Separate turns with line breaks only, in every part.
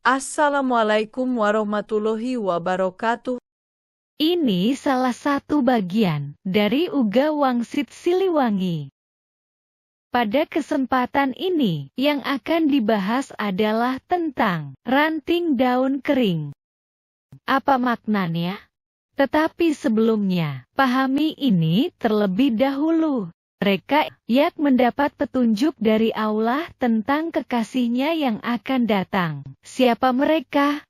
Assalamualaikum warahmatullahi wabarakatuh.
Ini salah satu bagian dari Uga Wangsit Siliwangi. Pada kesempatan ini, yang akan dibahas adalah tentang ranting daun kering. Apa maknanya? Tetapi sebelumnya, pahami ini terlebih dahulu. Mereka yang mendapat petunjuk dari Allah tentang kekasihnya yang akan datang. Siapa mereka?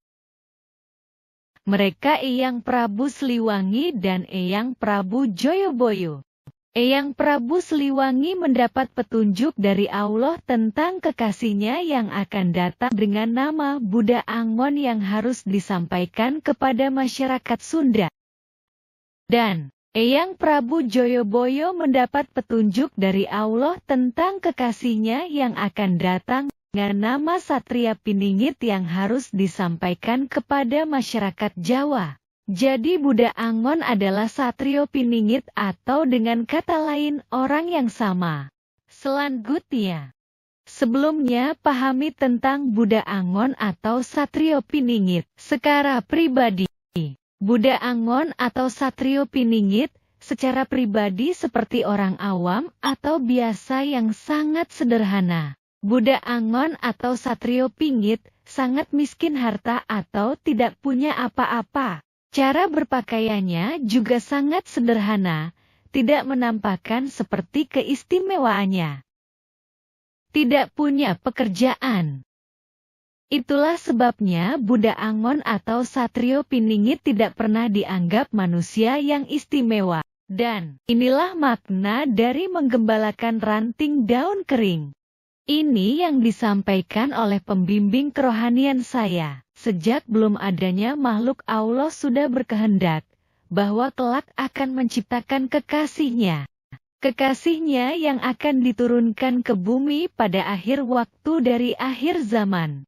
Mereka Eyang Prabu Siliwangi dan Eyang Prabu Joyoboyo. Eyang Prabu Siliwangi mendapat petunjuk dari Allah tentang kekasihnya yang akan datang dengan nama Buddha Angon yang harus disampaikan kepada masyarakat Sunda. Dan Eyang Prabu Joyoboyo mendapat petunjuk dari Allah tentang kekasihnya yang akan datang dengan nama Satria Piningit yang harus disampaikan kepada masyarakat Jawa. Jadi Buddha Angon adalah Satrio Piningit atau dengan kata lain orang yang sama. Selanjutnya, sebelumnya pahami tentang Buddha Angon atau Satrio Piningit. Secara pribadi, Buddha Angon atau Satrio Piningit secara pribadi seperti orang awam atau biasa yang sangat sederhana. Buddha Angon atau Satrio Piningit sangat miskin harta atau tidak punya apa-apa. Cara berpakaiannya juga sangat sederhana, tidak menampakkan seperti keistimewaannya. Tidak punya pekerjaan. Itulah sebabnya Buddha Angon atau Satrio Piningit tidak pernah dianggap manusia yang istimewa. Dan inilah makna dari menggembalakan ranting daun kering. Ini yang disampaikan oleh pembimbing kerohanian saya. Sejak belum adanya makhluk Allah sudah berkehendak bahwa kelak akan menciptakan kekasihnya. Kekasihnya yang akan diturunkan ke bumi pada akhir waktu dari akhir zaman.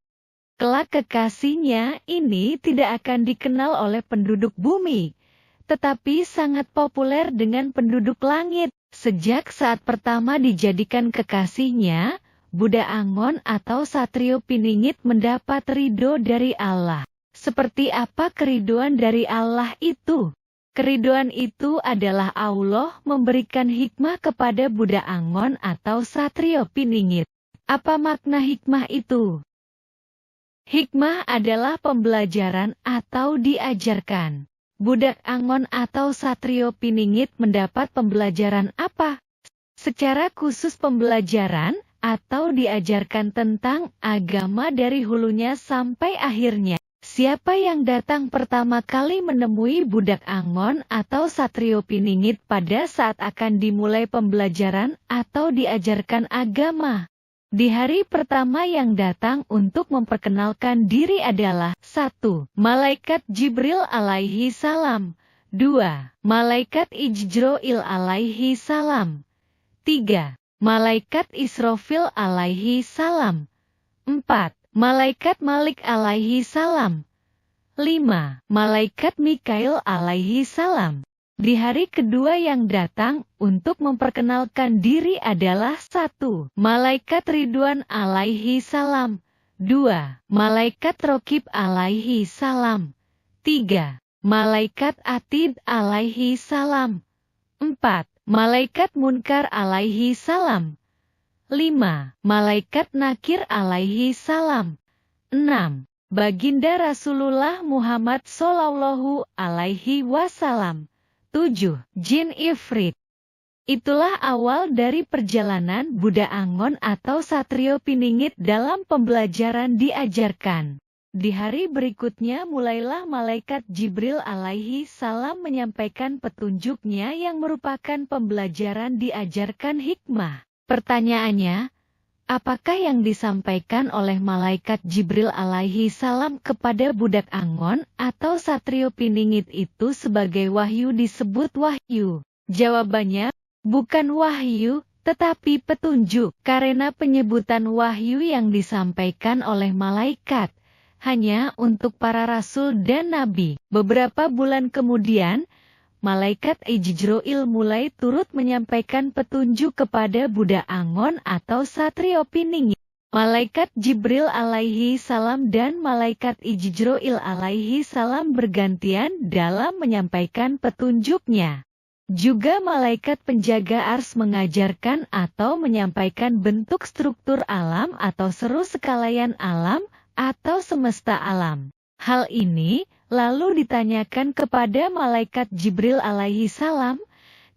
Kelak kekasihnya ini tidak akan dikenal oleh penduduk bumi, tetapi sangat populer dengan penduduk langit. Sejak saat pertama dijadikan kekasihnya, Buddha Angon atau Satrio Piningit mendapat ridho dari Allah. Seperti apa keriduan dari Allah itu? Keriduan itu adalah Allah memberikan hikmah kepada Buddha Angon atau Satrio Piningit. Apa makna hikmah itu? Hikmah adalah pembelajaran atau diajarkan. Buddha Angon atau Satrio Piningit mendapat pembelajaran apa? Secara khusus pembelajaran atau diajarkan tentang agama dari hulunya sampai akhirnya. Siapa yang datang pertama kali menemui Buddha Angon atau Satrio Piningit pada saat akan dimulai pembelajaran atau diajarkan agama? Di hari pertama yang datang untuk memperkenalkan diri adalah 1. Malaikat Jibril alaihi salam. 2. Malaikat Ijroil alaihi salam. 3. Malaikat Israfil alaihi salam. 4. Malaikat Malik alaihi salam. 5. Malaikat Mikail alaihi salam. Di hari kedua yang datang untuk memperkenalkan diri adalah 1. Malaikat Ridwan alaihi salam. 2. Malaikat Rokib alaihi salam. 3. Malaikat Atid alaihi salam. 4. Malaikat Munkar alaihi salam. 5. Malaikat Nakir alaihi salam. 6. Baginda Rasulullah Muhammad sallallahu alaihi wasallam. 7. Jin Ifrit. Itulah awal dari perjalanan Buddha Angon atau Satrio Piningit dalam pembelajaran diajarkan. Di hari berikutnya mulailah Malaikat Jibril alaihi salam menyampaikan petunjuknya yang merupakan pembelajaran diajarkan hikmah. Pertanyaannya, apakah yang disampaikan oleh Malaikat Jibril alaihi salam kepada Buddha Angon atau Satrio Piningit itu sebagai wahyu disebut wahyu? Jawabannya, bukan wahyu, tetapi petunjuk. Karena penyebutan wahyu yang disampaikan oleh malaikat hanya untuk para rasul dan nabi. Beberapa bulan kemudian, Malaikat Ijroil mulai turut menyampaikan petunjuk kepada Buddha Angon atau Satrio Piningit. Malaikat Jibril alaihi salam dan Malaikat Ijroil alaihi salam bergantian dalam menyampaikan petunjuknya. Juga malaikat penjaga ars mengajarkan atau menyampaikan bentuk struktur alam atau seru sekalian alam atau semesta alam. Hal ini lalu ditanyakan kepada Malaikat Jibril alaihi salam,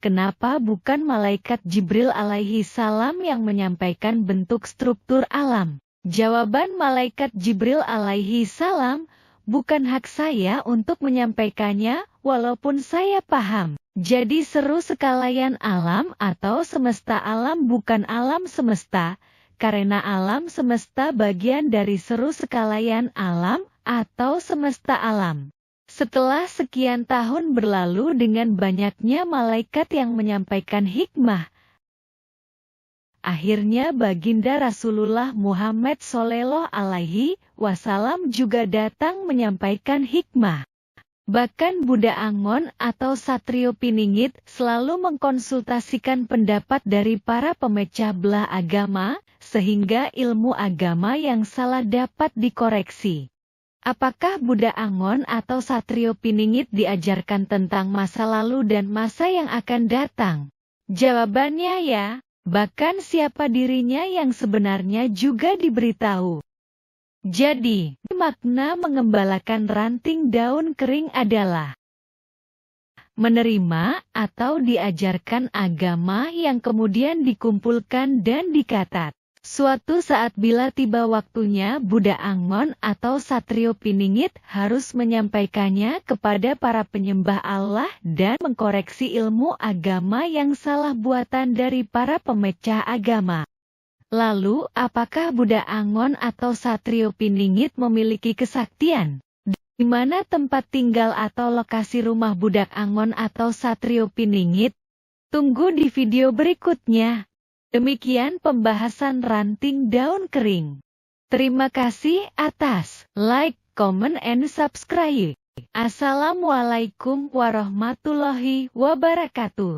kenapa bukan Malaikat Jibril alaihi salam yang menyampaikan bentuk struktur alam? Jawaban Malaikat Jibril alaihi salam, bukan hak saya untuk menyampaikannya, walaupun saya paham. Jadi seru sekalian alam atau semesta alam bukan alam semesta, karena alam semesta bagian dari seru sekalian alam atau semesta alam. Setelah sekian tahun berlalu dengan banyaknya malaikat yang menyampaikan hikmah, akhirnya baginda Rasulullah Muhammad Shallallahu Alaihi Wasallam juga datang menyampaikan hikmah. Bahkan Buddha Angon atau Satrio Piningit selalu mengkonsultasikan pendapat dari para pemecah belah agama, sehingga ilmu agama yang salah dapat dikoreksi. Apakah Buddha Angon atau Satrio Piningit diajarkan tentang masa lalu dan masa yang akan datang? Jawabannya ya, bahkan siapa dirinya yang sebenarnya juga diberitahu. Jadi, makna mengembalakan ranting daun kering adalah menerima atau diajarkan agama yang kemudian dikumpulkan dan dikatat. Suatu saat bila tiba waktunya, Buddha Angon atau Satrio Piningit harus menyampaikannya kepada para penyembah Allah dan mengkoreksi ilmu agama yang salah buatan dari para pemecah agama. Lalu, apakah Buddha Angon atau Satrio Piningit memiliki kesaktian? Di mana tempat tinggal atau lokasi rumah Buddha Angon atau Satrio Piningit? Tunggu di video berikutnya. Demikian pembahasan ranting daun kering. Terima kasih atas like, comment, and subscribe. Assalamualaikum warahmatullahi wabarakatuh.